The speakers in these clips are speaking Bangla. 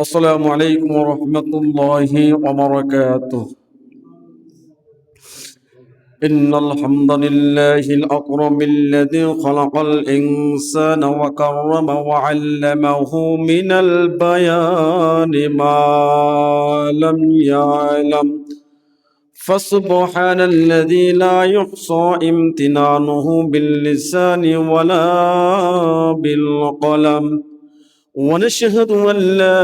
السلام عليكم ورحمة الله وبركاته. إن الحمد لله الأكرم الذي خلق الإنسان وكرم وعلمه من البيان ما لم يعلم، فسبحان الذي لا يحصى امتنانه باللسان ولا بالقلم، ونشهد أن لا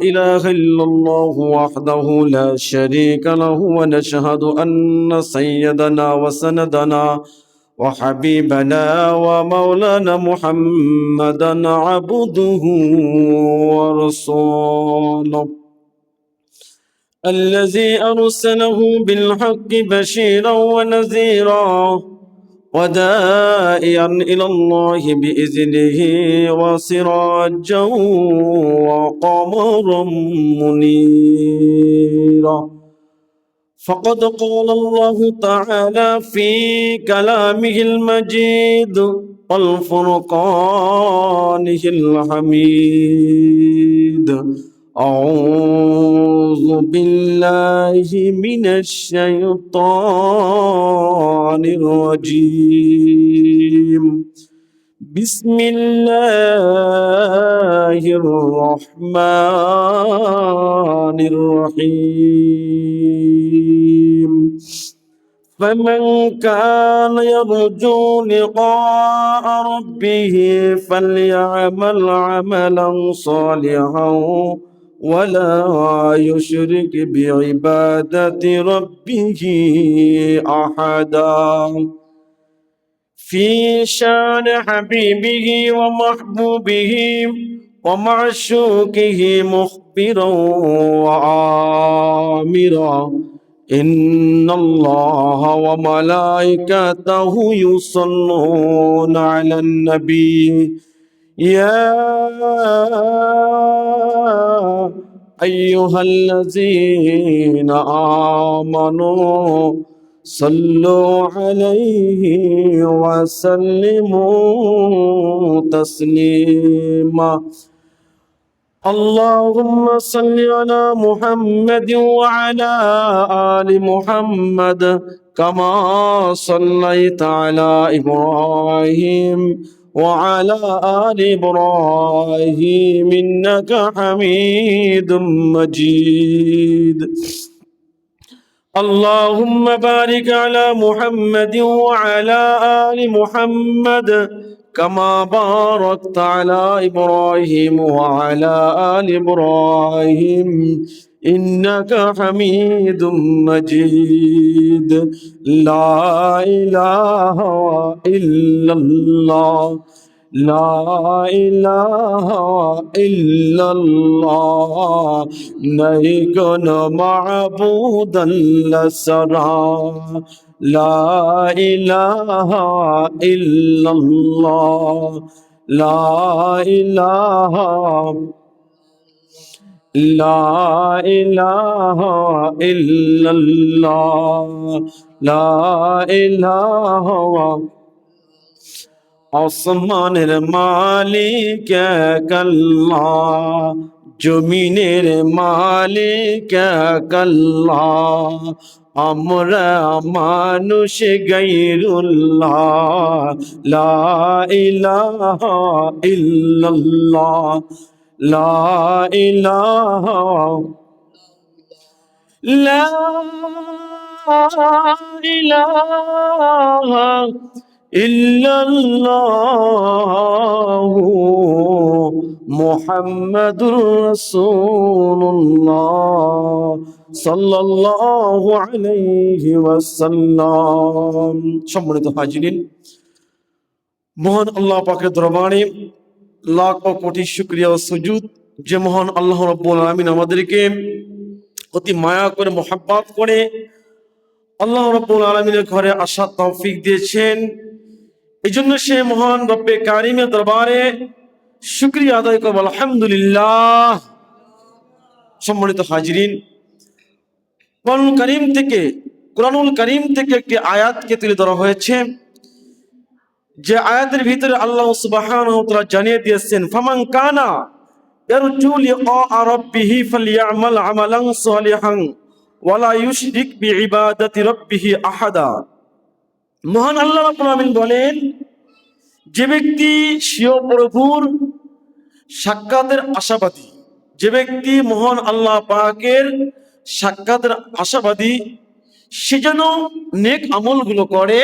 إله إلا الله وحده لا شريك له، ونشهد أن سيدنا وسندنا وحبيبنا ومولانا محمدا عبده ورسوله الذي أرسله بالحق بشيرا ونذيرا وداعيا إلى الله بإذنه وسراجا وقمرا منيرا. فقد قال الله تعالى في كلامه المجيد والفرقانه الحميد: أعوذ بالله من الشيطان الرجيم. بسم الله الرحمن الرحيم. فمن كان يرجو لقاء ربه فليعمل عملا صالحا ولا يشرك بعبادة ربه أحدا. في شان حبيبه ومحبوبه ومعشوقه مخبرا وآمرا: إن الله وملائكته يصلون على النبي يا أيها الذين آمنوا صلوا عليه وسلموا تسليما. اللهم صل على محمد وعلى آل محمد كما صليت على إبراهيم وعلى آل إبراهيم إنك حميد مجيد. اللهم بارك على محمد وعلى آل محمد كما باركت على إبراهيم وعلى آل إبراهيم إنك حميد مجيد. لا إله إلا الله، لا إله إلا الله، نہیں کون معبود لسرا. لا إله إلا الله، لا إله لا إله إلا الله، لا إله. আসমানের মালিক এক আল্লাহ, জমিনের মালিক এক আল্লাহ, আমরা মানুষ গায়রুল্লাহ। লা ইলাহা ইল্লাল্লাহ, লা ইলাহা লা ইলাহা ইল্লাল্লাহু মুহাম্মাদুর রাসূলুল্লাহ সাল্লাল্লাহু আলাইহি ওয়াসাল্লাম। সম্মানিত হাজিরিন, মহান আল্লাহ পাকের দরবারে লাখ কোটি শুকরিয়া ও সুজুদ, যে মহান আল্লাহ রাব্বুল আলামিন আমাদেরকে অতি মায়া করে মোহাব্বত করে আল্লাহ রাব্বুল আলামিনের ঘরে আসার তৌফিক দিয়েছেন। এই জন্য সে মহান রব্বে কারিমের দরবারে শুকরিয়া আদায় করব আলহামদুলিল্লাহ। সম্মানিত হাজিরিন, কুরআনুল কারীম থেকে একটি আয়াতকে তুলে ধরা হয়েছে, যে আয়াতের ভিতরে আল্লাহ সুবহানাহু ওয়া তাআলা জানিয়ে দিয়েছেন ফামান কানা ইয়ারজু লিকা রাব্বিহি ফালইআমাল আমালান সালিহান ওয়ালা ইউশরিক বিইবাদাতি রাব্বিহি আহাদা। মহান আল্লাহ রাব্বুল আলামিন বলেন, যে ব্যক্তি স্বীয় প্রভুর সাক্ষাতের আশাবাদী, যে ব্যক্তি মহান আল্লাহ পাকের সাক্ষাতের আশাবাদী, সে যেন নেক আমলগুলো করে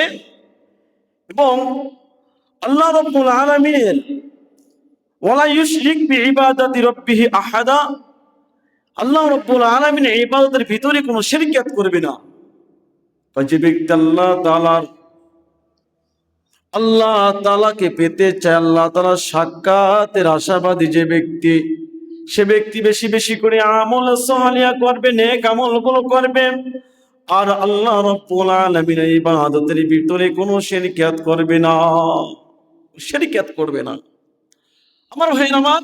এবং আল্লাহ রাব্বুল আলামিনের ওয়ালা ইউশরিক বিইবাদাতি রাব্বিহি আহাদা, আল্লাহ রাব্বুল আলামিনের ইবাদতের ভিতরে কোনো শিরকিয়াত করবে না। যে ব্যক্তি আল্লাহ তাআলাকে পেতে চায়, আল্লাহ তাআলার সাক্ষাতের আশাবাদী যে ব্যক্তি, সে ব্যক্তি বেশি বেশি করে আমল সালিহা করবে, নেক আমলগুলো করবে, আর আল্লাহ রাব্বুল আলামিনের ইবাদতের ভিতরে কোনো শিরকিয়াত করবে না, শিরকিয়াত করবে না। আমার ভাইরা আমার,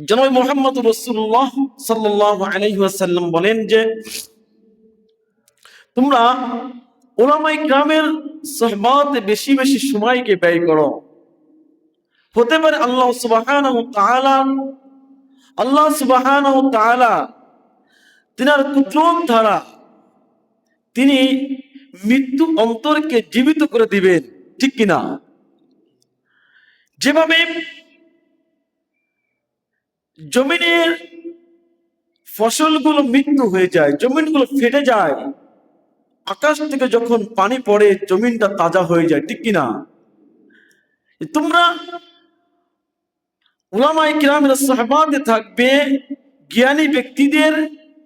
জনাব মুহাম্মদ রাসূলুল্লাহ সাল্লাল্লাহু আলাইহি ওয়াসাল্লাম বলেন যে তোমরা উলামায়ে কিরামের সুহবতে বেশি বেশি সময়কে ব্যয় করো। হতে পারে আল্লাহ সুবহানাহু ওয়া তাআলা তিনার কুদরত দ্বারা তিনি মৃত্যু অন্তরকে জীবিত করে দিবেন, ঠিক কিনা? যেভাবে জমিনের ফসলগুলো মৃত্যু হয়ে যায়, জমিনগুলো ফেটে যায়, আকাশ থেকে যখন পানি পড়ে জমিনটা তাজা হয়ে যায়, ঠিক কিনা? তোমরা উলামায়ে কিরামের সুহবতে থাকবে, জ্ঞানী ব্যক্তিদের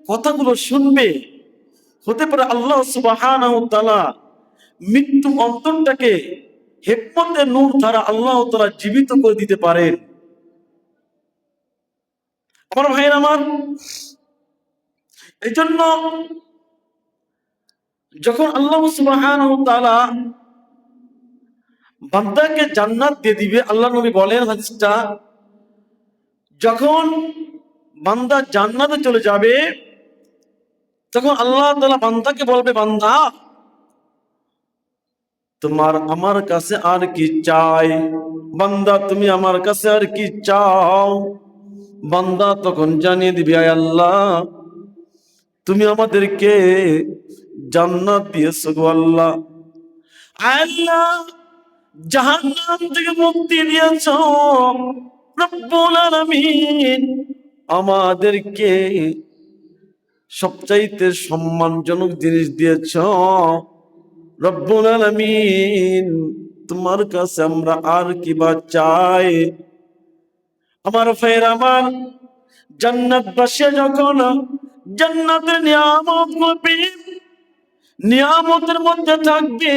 কথাগুলো শুনবে। হতে পারে আল্লাহ সুবহানাহু ওয়া তাআলা মৃত্যু অন্তরটাকে হিকমতের নূর দ্বারা আল্লাহ তাআলা জীবিত করে দিতে পারেন। আমার ভাইয়ের আমার, এই জন্য যখন আল্লাহ সুবহানাহু ওয়া তাআলা বান্দাকে জান্নাত দিয়ে দিবে, আল্লাহ নবী বলেন হাদিসটা, যখন বান্দা জান্নাতে চলে যাবে তখন আল্লাহ তাআলা বান্দাকে বলবে, বান্দা তোমার আমার কাছে আর কি চাই, বান্দা তুমি আমার কাছে আর কি চাও? বান্দা তখন জানিয়ে দিবে, আয় আল্লাহ তুমি আমাদেরকে জান্নাত দিয়েছো গো আল্লাহ, আল্লাহ জাহান্নাম থেকে মুক্তি দিয়েছো, রব্বুল আলামিন আমাদেরকে সবচাইতে সম্মানজনক জিনিস দিয়েছো, রব্বুল আলামিন তোমার কাছে আমরা আর কি বা চাই? আমার ভাইয়ের আমার, জান্নাতবাসী যখন জান্নাতের নিয়ামত করবে, নিয়ামতের মধ্যে থাকবে,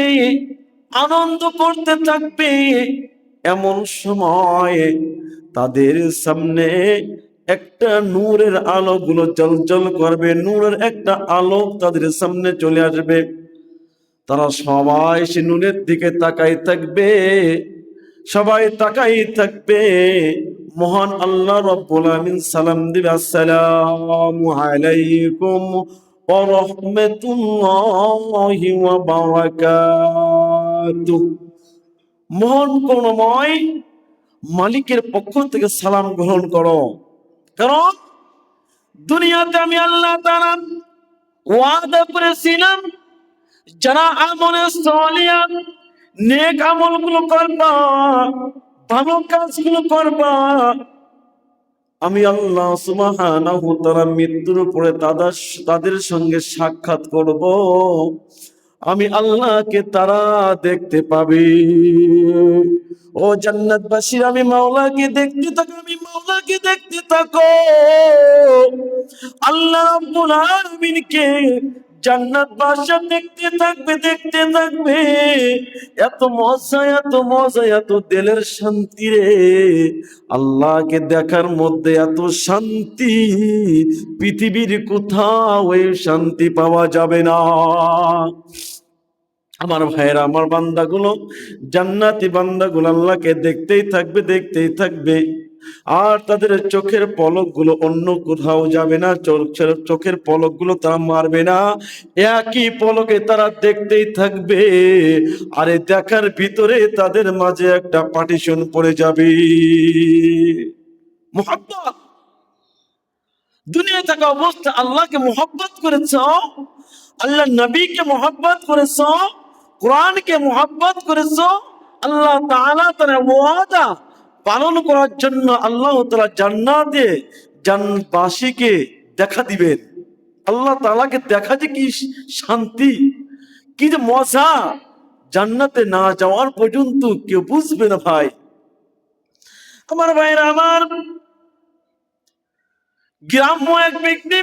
আনন্দ করতে থাকবে, এমন সময় তাদের সামনে একটা নূরের আলোগুলো জ্বলজ্বল করবে, নূরের একটা আলোক তাদের সামনে চলে আসবে। তারা সবাই সে নূরের দিকে তাকাই থাকবে, সবাই তাকাই থাকবে। মহান আল্লাহ রাব্বুল আলামিন সালাম দিবে, আসসালামু আলাইকুম ওয়া রাহমাতুল্লাহি ওয়া বারাকাতুহু। মহান করুণাময় মালিকের পক্ষ থেকে সালাম গ্রহণ করো, কারণ দুনিয়াতে আমি আল্লাহ তাআলা ওয়াদা করেছিলাম, যারা আমলে সালিহা নেক আমলগুলো করবা, ভালো কাজগুলো করবা, আমি আল্লাহ সুবহানাহু ওয়া তাআলা মৃত্যুর পরে তাদের সঙ্গে সাক্ষাৎ করব, আমি আল্লাহকে তারা দেখতে পাবে। ও জান্নাতবাসী, আমি মাওলাকে দেখতে থাকো, আমি মাওলাকে দেখতে থাকো। আল্লাহ রাব্বুল আলামিনকে জান্নাতবাসী দেখতে থাকবে, দেখতে থাকবে। এত মজা, এত মজা, এত দিলের শান্তি রে! আল্লাহকে দেখার মধ্যে এত শান্তি, পৃথিবীর কোথাও এই শান্তি পাওয়া যাবে না। আমার ভাইয়েরা, আমার বান্দাগুলো, জান্নাতি বান্দাগুলো আল্লাহকে দেখতেই থাকবে, দেখতেই থাকবে, আর তাদের চোখের পলকগুলো অন্য কোথাও যাবে না, চোখের পলকগুলো তারা মারবে না, একই পলকে তারা দেখতেই থাকবে। আর এই দেখার ভিতরে তাদের মাঝে একটা পার্টিশন পড়ে যাবে। মুহাব্বত। দুনিয়ায় থাকা অবস্থা আল্লাহকে মুহাব্বত করেছ, আল্লাহ নবীকে মুহাব্বত করেছ, কোরআনকে মুহাব্বত করেছ, আল্লাহ তাআলা তার ওয়াদা পালন করার জন্য আল্লাহ তাআলা জান্নাতে জান্নাতবাসীকে দেখা দিবেন। আল্লাহ তাআলাকে দেখা যে কি শান্তি, কি যে মজা, জান্নাতে না যাওয়ার পর্যন্ত কেউ বুঝবে না ভাই। আমার ভাইরা আমার, গ্রাম্য এক ব্যক্তি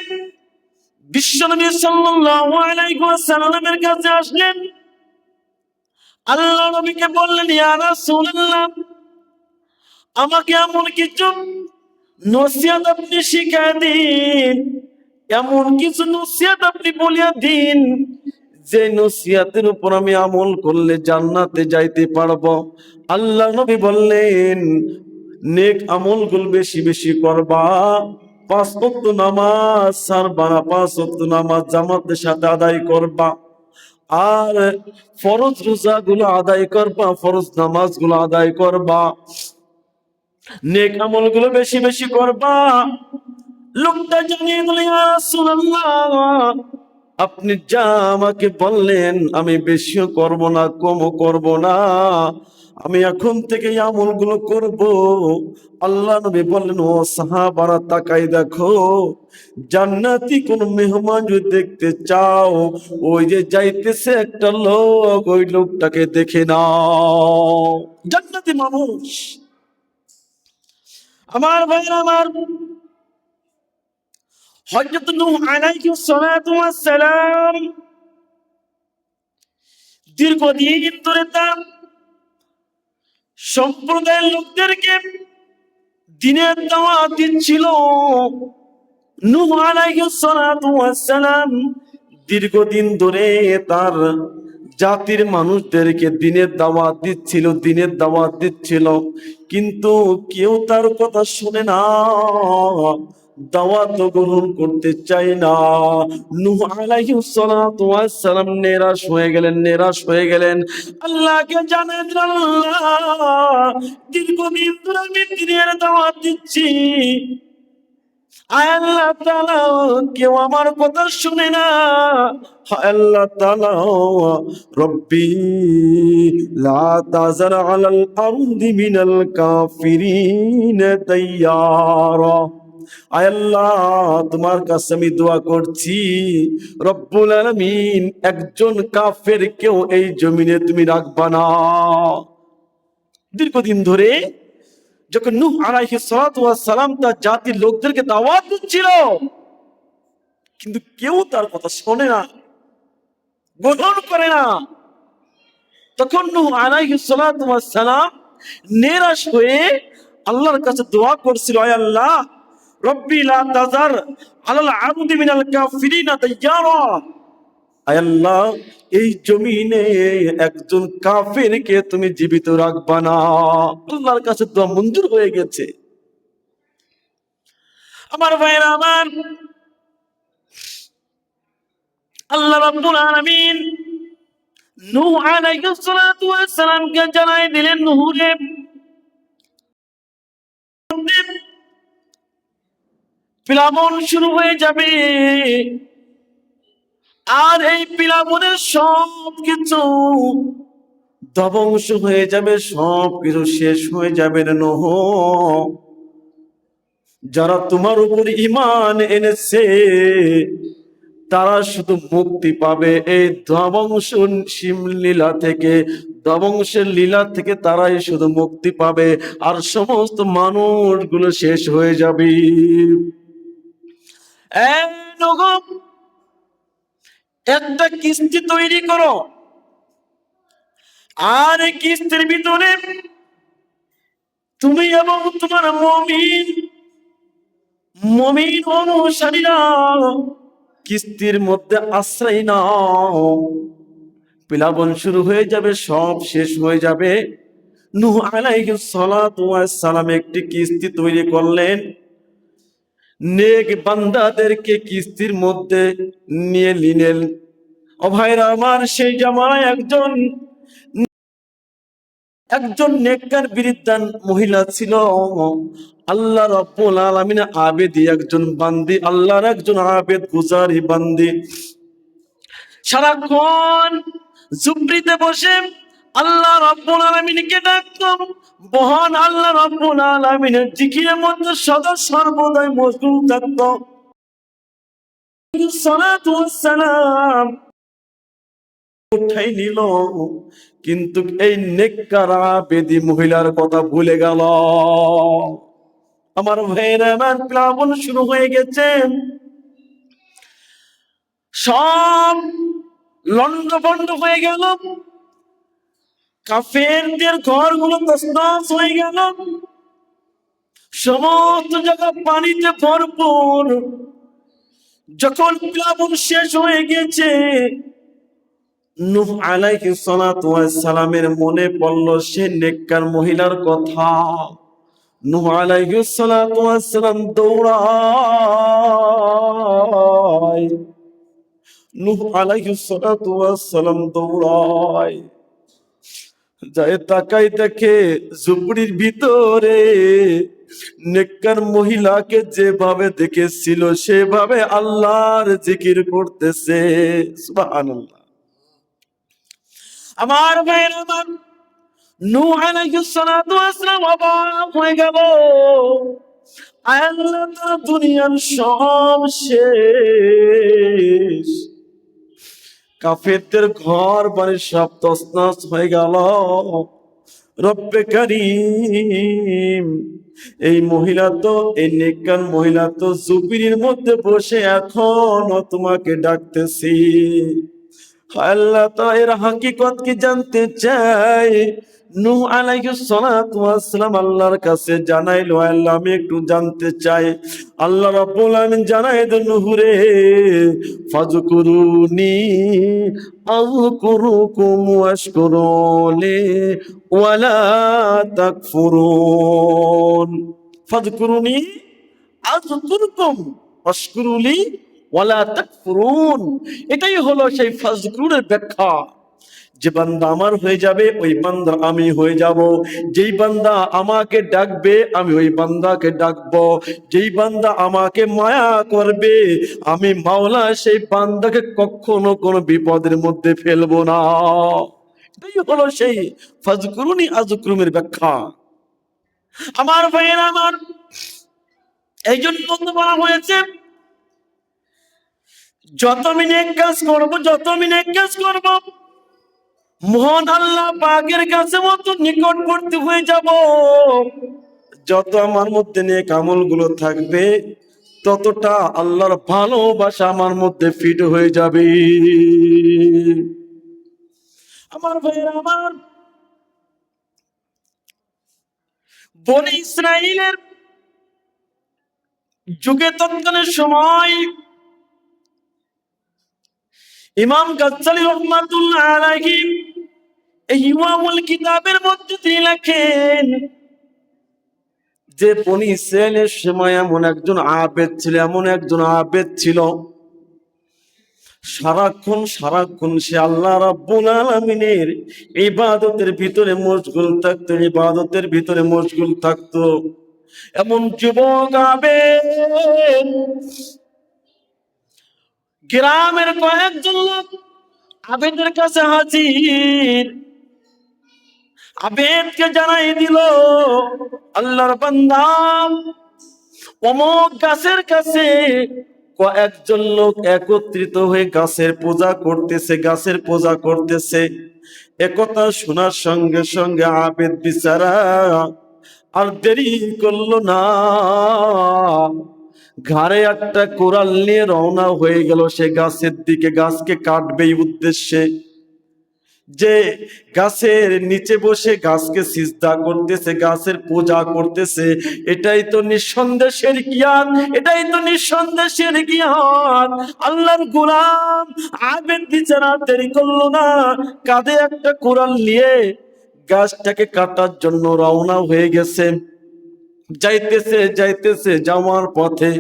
বিশ্বনবী সাল্লাল্লাহু আলাইহি ওয়াসাল্লামের কাছে আসলেন। আল্লাহ নবীকে বললেন, ইয়া রাসূলুল্লাহ, আমাকে এমন কিছু নসিহত আপনি শিখায় দিন, এমন কিছু নসিহত আপনি বলিয়া দিন যে নসিহতের উপর আমি আমল করলে জান্নাতে যাইতে পারবো। আল্লাহ নবী বললেন, নেক আমলগুলো বেশি বেশি করবা, 5 ওয়াক্ত নামাজ ছাড়বা না, 5 ওয়াক্ত নামাজ জামাতের সাথে আদায় করবা, আর ফরজ রোজা গুলো আদায় করবা, ফরজ নামাজ গুলো আদায় করবা, নেক আমল গুলো বেশি বেশি করবা। লোকটা জানিয়ে দিল, ইয়া রাসূলুল্লাহ, আপনি যা আমাকে বললেন আমি বেশিও করব না, কমও করব না, আমি এখন থেকে এই আমলগুলো করব। আল্লাহ নবী বললেন, ও সাহাবারা তাকাই দেখো, জান্নাতি কোন মেহমান যদি দেখতে চাও, ওই যে যাইতেছে একটা লোক, ওই লোকটাকে দেখে নাও, জান্নাতি মানুষ। আমার ভাইরা আমার, হযরত নূহ আলাইহিস সালাতু ওয়াস সালাম দীর্ঘদিন ধরে তার সম্প্রদায়ের লোকদেরকে দ্বীনের দাওয়াত দিচ্ছিল। নূহ আলাইহিস সালাতু ওয়াস সালাম দীর্ঘদিন ধরে তার জাতির মানুষদেরকে দ্বীনের দাওয়াত দিচ্ছিল, দ্বীনের দাওয়াত দিচ্ছিল, কিন্তু কেউ তার কথা শুনে না, দাওয়াত গ্রহণ করতে চায় না। নূহ আলাইহিস সালাতু ওয়াস সালাম নিরাশ হয়ে গেলেন, নিরাশ হয়ে গেলেন। আল্লাহকে জানালেন, আল্লাহ, দীর্ঘদিন ধরে আমি দ্বীনের দাওয়াত দিচ্ছি, আল্লাহ তাআলা কেউ আমার কথা শুনে না। আল্লাহ তাআলা, রব্বি লা তাযার আলাল আরদি মিনাল কাফিরিন দাইয়ারা, আয় আল্লাহ, তোমার কাছে আমি দোয়া করছি, রব্বুল আলামিন, একজন কাফের কেউ এই জমিনে তুমি রাখবা না। দীর্ঘদিন ধরে যখন নূহ আলাইহিস সালাতু ওয়াস সালাম তার জাতির লোকদেরকে দাওয়াত দিচ্ছিল, কিন্তু কেউ তার কথা শোনে না, গ্রহণ করে না, তখন নূহ আলাইহিস সালাতু ওয়াস সালাম নিরাশ হয়ে আল্লাহর কাছে দোয়া করছিল, আয় আল্লাহ, রব্বি লা তাযার আলাল আরদি মিনাল কাফিরিনা দাইয়ারা, আয় আল্লাহ, এই জমিনে একজন কাফেরকে তুমি জীবিত রাখবা না। আল্লাহর কাছে দোয়া মঞ্জুর হয়ে গেছে। আমার ভাইরা আমার, আল্লাহ রাব্বুল আলামিন নূহ আলাইহিস সালাতু ওয়াস সালামকে জানাই দিলেন, নূহ রে, প্লাবন শুরু হয়ে যাবে, আর এই প্লাবনের সব কিছু ধ্বংস হয়ে যাবে, সব কিছু শেষ হয়ে যাবে রে নূহ। যারা তোমার উপর ঈমান এনেছে তারা শুধু মুক্তি পাবে এই ধ্বংসের লীলা থেকে, ধ্বংসের লীলা থেকে তারাই শুধু মুক্তি পাবে, আর সমস্ত মানুষগুলো শেষ হয়ে যাবে। একটা কিস্তি তৈরি করো, আর এই কিস্তির ভিতরে তুমি এবং তোমার মুমিন অনুসারীরা কিস্তির মধ্যে আশ্রয় নাও। প্লাবন শুরু হয়ে যাবে, সব শেষ হয়ে যাবে। নূহ আলাইহিস সালাতু ওয়াস সালাম একটি কিস্তি তৈরি করলেন, নেক বান্দাদেরকে কিস্তির মধ্যে নিয়ে নিলেন। ও ভাইরা আমার, সেই জামানায় একজন একজন নেককার বিরিদ্দান মহিলা ছিল। আল্লাহ রাব্বুল আলামিন আবেদি একজন বান্দি, আল্লাহর একজন আবেদ গুজারি বান্দি। সারাক্ষণ জুবরিতে বসে আল্লাহ রাব্বুল আলামিনকে ডাকতো। মহান আল্লাহ রাব্বুল আলামিনের জিকিরের মধ্যে সদা সর্বদাই মশগুল থাকতো। সালাতু ওয়াস সালাম উঠাই নিল, কিন্তু এই নেককার আবেদি মহিলার কথা ভুলে গেল। আমার ভাইয়েরা, আমার প্লাবন শুরু হয়ে গেছে। সব লন্ডভন্ড হয়ে গেল, কাফেরদের ঘরগুলো তছনছ হয়ে গেল, সমস্ত জায়গা পানিতে ভরপুর। যখন প্লাবন শেষ হয়ে গেছে, নূহ আলাইহিস সালাতু ওয়াস সালামের মনে পড়ল সে নেককার মহিলার কথা। নূহ আলাইহিস সালাতু ওয়াস সালাম দৌড়ায়, নূহ আলাইহিস সালাতু ওয়াস সালাম দৌড়ায়, যায় তাকাই দেখে ঝুপড়ির ভিতরে নেককার মহিলাকে যেভাবে দেখেছিল সেভাবে আল্লাহর জিকির করতেছে। সুবহানাল্লাহ। আমার ভাইয়ের আমার, নূহ আলাইহিস সালাতু ওয়াস সালাম অবাক হয়ে গেল। আল্লাহ তো দুনিয়ার সব শেষ, কাফেরদের ঘর বাড়ি সব তছনছ হয়ে গেল। রব্বে কারীম, এই মহিলা তো, এই নেককার মহিলা তো জুপিরির মধ্যে বসে এখনো তোমাকে ডাকতেছি। আল্লাহ তো এর হাকিকত কি জানতে চাই। নূহ আলাইহিস সালাতু ওয়াস সালাম আল্লাহর কাছে জানাইলো, আল্লাহ আমি একটু জানতে চাই। আল্লাহ রাব্বুল আলামিন জানাই দেন, নূহ রে, ফাযকুরুনি আযকুরুকুম ওয়াশকুরুলি ওয়ালা তাকফুরুন। ফাযকুরুনি আযকুরুকুম ওয়াশকুরুলি ওয়ালা তাকফুরুন। এটাই হলো সেই ফাযকুরের ব্যাখ্যা। যে বান্দা আমার হয়ে যাবে ওই বান্দা আমি হয়ে যাব, যেই বান্দা আমাকে ডাকবে আমি ওই বান্দাকে ডাকবো, যেই বান্দা আমাকে মায়া করবে আমি মাওলা সেই বান্দাকে কখনো কোনো বিপদের মধ্যে ফেলবো না। এটাই হলো সেই ফাযকুরুনি আযকুরুমের ব্যাখ্যা। আমার ভাইয়েরা আমার, এই জন্য বলা হয়েছে যত আমি নেক কাজ করবো, যত আমি নেক কাজ করবো, মহান আল্লাহ পাকের কাছে মত নিকটবর্তী হয়ে যাব। যত আমার মধ্যে নেক আমলগুলো থাকবে ততটা আল্লাহর ভালোবাসা আমার মধ্যে ফিট হয়ে যাবে। আমার ভাইয়েরা আমার, বনি ইসরাইলের যুগে তৎকালীন সময় ইমাম গাজ্জালী রাহমাতুল্লাহ আলাইহি এই ইমামুল কিতাবের মধ্যে তিনি লেখেন যে বনি ইসরাইলের সময় এমন একজন আবেদ ছিল, এমন একজন আবেদ ছিল, সারাক্ষণ সে আল্লাহ রাব্বুল আলামিনের ইবাদতের ভিতরে মশগুল থাকতো, ইবাদতের ভিতরে মশগুল থাকতো। এমন যুবক আবেদ, গ্রামের কয়েকজন লোক আবেদের কাছে হাজির। আবেদকে জানাই দিল, আল্লাহর বান্দা অমুক গাছের কাছে কয়েকজন লোক একত্রিত হয়ে গাছের পূজা করতেছে, গাছের পূজা করতেছে। একথা শোনার সঙ্গে সঙ্গে আবেদ বিচারা আর দেরি করলো না, ঘাড়ে একটা কোরাল নিয়ে রওনা হয়ে গেল সে গাছের দিকে, গাছকে কাটবে এই উদ্দেশ্যে। যে গাছের নিচে বসে গাছকে সিজদা করতেছে, গাছের পূজা করতেছে, এটাই তো নিঃসন্দেহের জ্ঞান, এটাই তো নিঃসন্দেহের জ্ঞান। আল্লাহর গোলাম আবেদ বিচারা দেরি করলো না, কাঁধে একটা কোরাল নিয়ে গাছটাকে কাটার জন্য রওনা হয়ে গেছে। যাইতেছে যাওয়ার পথে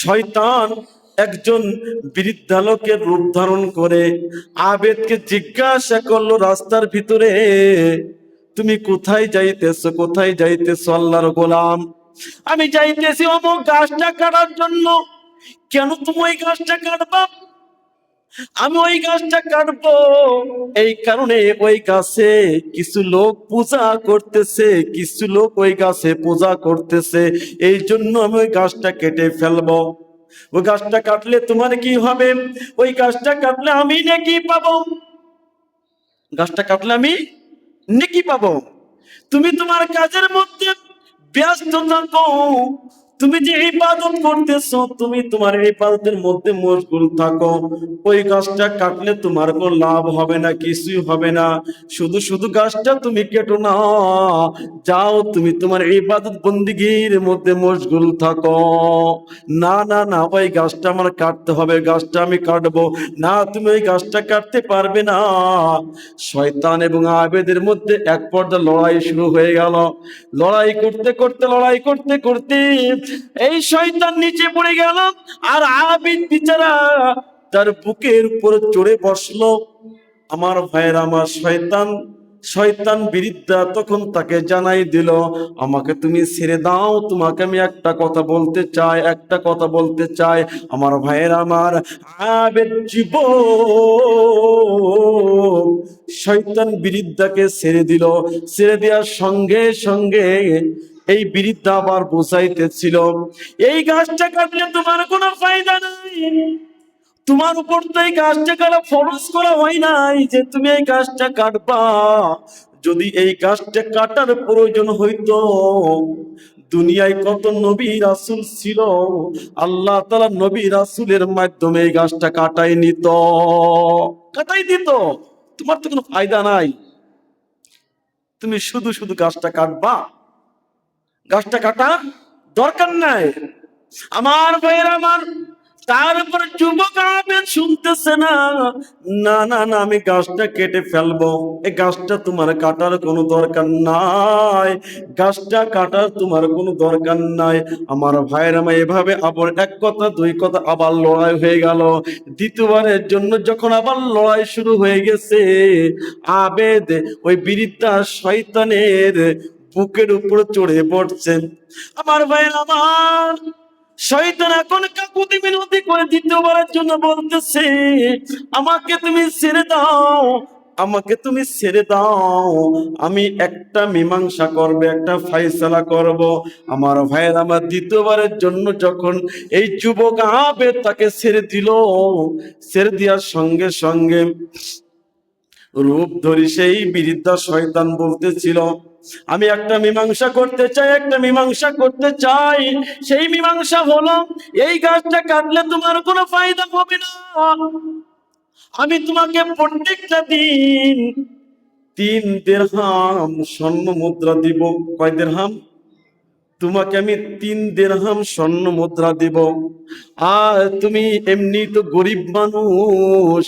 শয়তান একজন বৃদ্ধা লোকের রূপ ধারণ করে আবেদকে জিজ্ঞাসা করলো রাস্তার ভিতরে, তুমি কোথায় যাইতেছো, কোথায় যাইতেছো আল্লাহর গোলাম? আমি যাইতেছি অমুক গাছটা কাটার জন্য। কেন তুমি ওই গাছটা কাটবা? আমি ওই গাছটা কাটবো এই কারণে, ওই গাছে কিছু লোক পূজা করতেছে, কিছু লোক ওই গাছে পূজা করতেছে, এই জন্য আমি ওই গাছটা কেটে ফেলবো। ওই গাছটা কাটলে তোমার কি হবে? ওই গাছটা কাটলে আমি নাকি পাবো, গাছটা কাটলে আমি নেকি পাবো। তুমি তোমার কাজের মধ্যে ব্যস্ত থাকো, তুমি যে ইবাদত করতেছো তুমি তোমার ইবাদতের মধ্যে মশগুল থাকো। ওই গাছটা কাটলে তোমার কোনো লাভ হবে না, কিছুই হবে না। শুধু শুধু গাছটা তুমি কেটো না, যাও তুমি তোমার ইবাদত বন্দিগির মধ্যে মশগুল থাকো। না না না, ওই গাছটা আমার কাটতে হবে, গাছটা আমি কাটবো না। তুমি ওই গাছটা কাটতে পারবে না। শয়তান এবং আবেদের মধ্যে এক পর্যায়ে লড়াই শুরু হয়ে গেল। লড়াই করতে করতে লড়াই করতে করতে এই শয়তান নিচে পড়ে গেল, আর আবিদ বিচারা তার বুকের উপর চড়ে বসলো। আমার ভাইয়ের, আমার শয়তান শয়তান বিরিদ্ধা তখন তাকে জানাই দিল, আমাকে তুমি ছেড়ে দাও, তোমাকে আমি একটা কথা বলতে চাই, একটা কথা বলতে চাই। আমার ভাইয়ের, আমার আবেদ জীব শয়তান বিরিদ্ধাকে ছেড়ে দিল। ছেড়ে দেওয়ার সঙ্গে সঙ্গে এই বিরিদ্ধা আবার বুঝাইতেছিল, এই গাছটা কাটলে তোমার কোনো ফায়দা নাই। তোমার উপর তো এই গাছটা কাটা ফরজ করা হয় নাই যে তুমি এই গাছটা কাটবা। যদি এই গাছটা কাটার প্রয়োজন হইতো, দুনিয়ায় কত নবী রাসূল ছিল, আল্লাহ তাআলা নবী রাসূলের মাধ্যমে এই গাছটা কাটাই নিত, কাটাই দিত। তোমার তো কোনো ফায়দা নাই, তুমি শুধু শুধু গাছটা কাটবা, গাছটা কাটা দরকার নাই। আমার ভাইয়ের, আমার তার উপর যুবক আবেদ শুনতেছে না, না না না, আমি গাছটা কেটে ফেলবো, এই গাছটা তোমার কাটার কোনো দরকার নাই, গাছটা কাটার তোমার কোনো দরকার নাই। আমার ভাইয়ের, আমার এভাবে আবার এক কথা দুই কথা আবার লড়াই হয়ে গেল। দ্বিতীয়বারের জন্য যখন আবার লড়াই শুরু হয়ে গেছে, আবেদ ওই বিরিদ্ধা শয়তানের বুকের উপরে চড়ে পড়ছেন। আমার ভাইয়ের, আমার শয়তান এখন কাকুতি মিনতি করে দ্বিতীয়বারের জন্য বলতেছে, আমাকে তুমি ছেড়ে দাও, আমাকে তুমি ছেড়ে দাও, আমি একটা মীমাংসা করবে, একটা ফায়সালা করব। আমার ভাইয়ের, আমার দ্বিতীয়বারের জন্য যখন এই যুবক আবেদ তাকে ছেড়ে দিল, ছেড়ে দেওয়ার সঙ্গে সঙ্গে রূপ ধরি সেই বিরিদ্ধা শয়তান বলতেছিল, আমি একটা মীমাংসা করতে চাই, একটা মীমাংসা করতে চাই। সেই মীমাংসা হলো, এই গাছটা কাটলে তোমার কোনো ফায়দা হবে না। আমি তোমাকে প্রত্যেকটা দিন 3 দিরহাম স্বর্ণ মুদ্রা দিব। কয় দিরহাম? তোমাকে আমি 3 দিরহাম স্বর্ণ মুদ্রা দিব। আর তুমি এমনি তো গরিব মানুষ,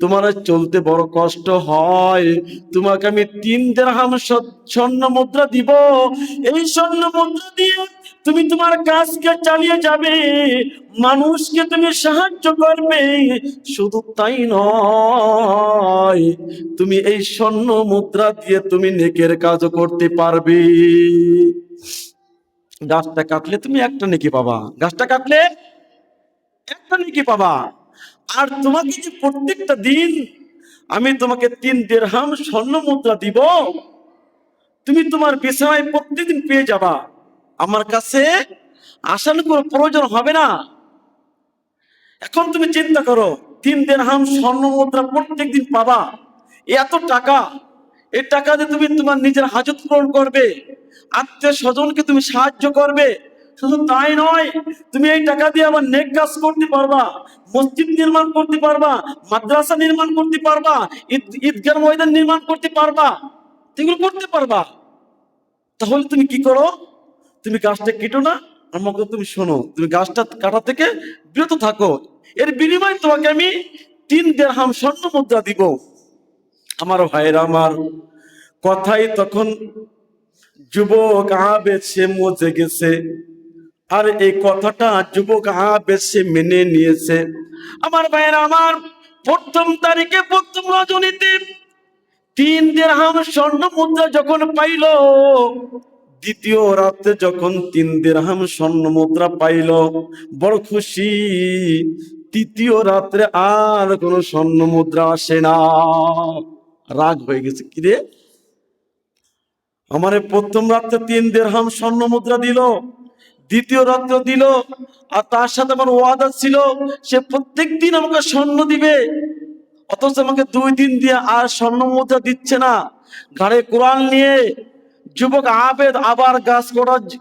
তোমার চলতে বড় কষ্ট হয়, তোমাকে আমি 3 দিরহাম স্বর্ণ মুদ্রা দিব। এই স্বর্ণ মুদ্রা দিয়ে তুমি তোমার কাজকে চালিয়ে যাবে, মানুষকে তুমি সাহায্য করবে। শুধু তাই নয়, তুমি এই স্বর্ণ মুদ্রা দিয়ে তুমি নেকের কাজও করতে পারবে। গাছটা কাটলে তুমি একটা নেকি পাবা, গাছটা কাটলে একটা নেকি পাবা। আর তোমাকে যে প্রত্যেকটা দিন আমি তোমাকে 3 দিরহাম স্বর্ণ মুদ্রা দিব, তুমি তোমার বিছানায় প্রত্যেকদিন পেয়ে যাবা, আমার কাছে আসার কোনো প্রয়োজন হবে না। এখন তুমি চিন্তা করো, 3 দিরহাম স্বর্ণ মুদ্রা প্রত্যেকদিন পাবা, এত টাকা, এই টাকা দিয়ে তুমি তোমার নিজের হাজত পূরণ করবে, আত্মীয় স্বজনকে তুমি সাহায্য করবে। শুধু তাই নয়, তুমি এই টাকা দিয়ে আবার নেক কাজ করতে পারবা, মসজিদ নির্মাণ করতে পারবা, মাদ্রাসা নির্মাণ করতে পারবা, ঈদগাহ ময়দান নির্মাণ করতে পারবা, এগুলো করতে পারবা। তাহলে তুমি কি করো, তুমি গাছটা কেটো না, আমাকে তুমি শোনো, তুমি গাছটা কাটা থেকে বিরত থাকো, এর বিনিময়ে তোমাকে আমি 3 দিরহাম স্বর্ণ মুদ্রা দিব। আমার ভাইয়ের, আমার কথাই তখন যুবক আবেদ সে মজে গেছে, আর এই কথাটা যুবক আবেদ সে মেনে নিয়েছে। আমার ভাইয়ের, আমার প্রথম তারিখে প্রথম রজনীতে 3 দিরহাম স্বর্ণ মুদ্রা যখন পাইল, দ্বিতীয় রাতে যখন 3 দিরহাম স্বর্ণ মুদ্রা পাইল, বড় খুশি। তৃতীয় রাত্রে আর কোনো স্বর্ণ মুদ্রা আসে না। রাগ হয়ে গেছে, কিরে আমারে প্রথম রাত্রে 3 দিরহাম স্বর্ণ মুদ্রা দিল, দ্বিতীয় রাত্রে দিল, আর তার সাথে আমার ওয়াদা ছিল সে প্রত্যেকদিন আমাকে স্বর্ণ দিবে, অথচ আমাকে 2 দিন দিয়ে আর স্বর্ণ মুদ্রা দিচ্ছে না। ঘাড়ে কোরআন নিয়ে যুবক আবেদ আবার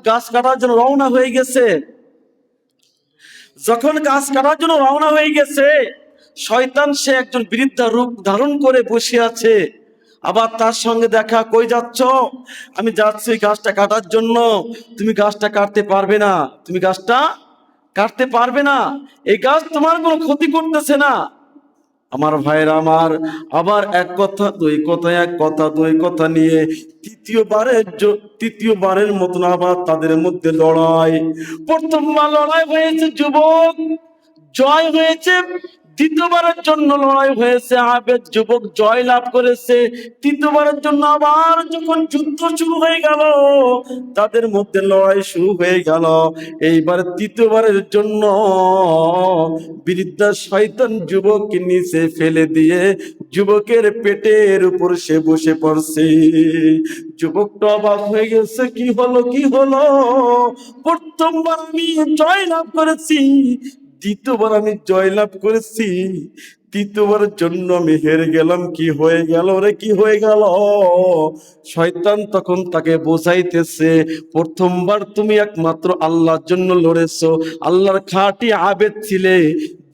গাছ কাটার জন্য রওনা হয়ে গেছে। যখন গাছ কাটার জন্য রওনা হয়ে গেছে, শয়তান সে একজন বৃদ্ধা রূপ ধারণ করে বসে আছে। আবার তার সঙ্গে দেখা, কই যাচ্ছ? আমি যাচ্ছি গাছটা কাটার জন্য। তুমি গাছটা কাটতে পারবে না, তুমি গাছটা কাটতে পারবে না, এই গাছ তোমার কোনো ক্ষতি করতেছে না। আমার ভাইরা আমার, আবার এক কথা দুই কথা, এক কথা দুই কথা নিয়ে তৃতীয়বারের মতন আবার তাদের মধ্যে লড়াই। প্রথমবার লড়াই হয়েছে, যুবক জয় হয়েছে। দ্বিতীয়বারের জন্য লড়াই হয়েছে, আবেদ যুবক জয় লাভ করেছে। তৃতীয়বারের জন্য আবার যখন যুদ্ধ শুরু হয়ে গেল, তাদের মধ্যে লড়াই শুরু হয়ে গেল। এইবার তৃতীয়বারের জন্য বৃদ্ধা শয়তান যুবককে নিচে ফেলে দিয়ে যুবকের পেটের উপর সে বসে পড়ছে। যুবকটা অবাক হয়ে গেছে, কি হলো কি হলো? প্রথমবার আমি জয় লাভ করেছি, দ্বিতীয়বার আমি জয়লাভ করেছি, তৃতীয়বারের জন্য আমি হেরে গেলাম, কি হয়ে গেল রে, কি হয়ে গেল? শয়তান তখন তাকে বোঝাইতেছে, প্রথমবার তুমি একমাত্র আল্লাহর জন্য লড়েছো, আল্লাহর খাঁটি আবেদ ছিলে।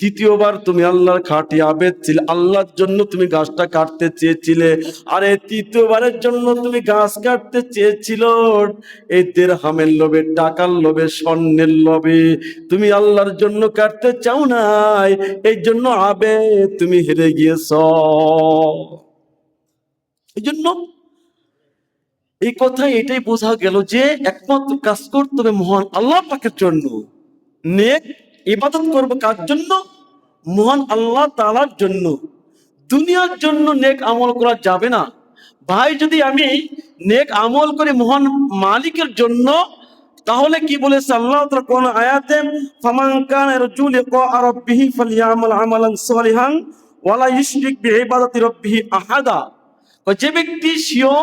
দ্বিতীয়বার তুমি আল্লাহর খাঁটি আবেদ ছিলে, আল্লাহর জন্য তুমি গাছটা কাটতে চেয়েছিলে। আর এই তৃতীয়বারের জন্য তুমি গাছ কাটতে চেয়েছিল এই দিরহামের লোভে, টাকার লোভে, স্বর্ণের লোভে। তুমি আল্লাহর জন্য কাটতে চাও নাই, এই জন্য আবেদ তুমি হেরে গিয়েছ। এই জন্য এই কথায় এটাই বোঝা গেল যে একমাত্র কাজ করতে হবে মহান আল্লাহ পাকের জন্য। নেক ইবাদত করবো কার জন্য? মহান আল্লাহ তাআলার জন্য। দুনিয়ার জন্য নেক আমল করা যাবে না ভাই। যদি আমি নেক আমল করি মহান মালিকের জন্য, তাহলে কি বলেছে আল্লাহ তাআলা কোন আয়াতে, ফামান কানা ইয়ারজু লিকা রাব্বিহি ফালইআমাল আমালান সালিহান ওয়ালা ইউশরিক বিইবাদাতি রাব্বিহি আহাদা। যে ব্যক্তি সিও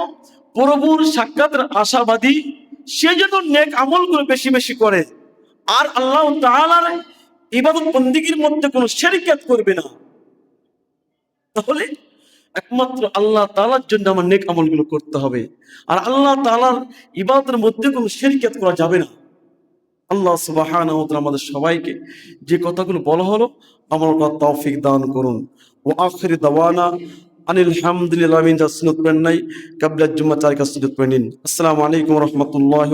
প্রভুর সাক্ষাতের আশাবাদী, সে যেন নেক আমলগুলো বেশি বেশি করে, আর আল্লাহ তাআলার ইবাদত বন্দেগীর মধ্যে কোনো শিরকিয়াত করবে না। তাহলে একমাত্র আল্লাহ তাআলার জন্য আমার নেক আমলগুলো করতে হবে, আর আল্লাহ তাআলার ইবাদতের মধ্যে কোনো শিরকিয়াত করা যাবে না। আল্লাহ সুবহানাহু ওয়া তাআলা আমাদের সবাইকে যে কথাগুলো বলা হলো আমল করার তৌফিক দান করুন। ওয়া আখিরি দাওয়ানা আনিল হামদুলিল্লাহি মিন সুন্নাত পড়েন নাই কাবলা জুম্মা 4 কাজ সুন্নাত পড়েন। আসসালামু আলাইকুম ওয়া রাহমাতুল্লাহি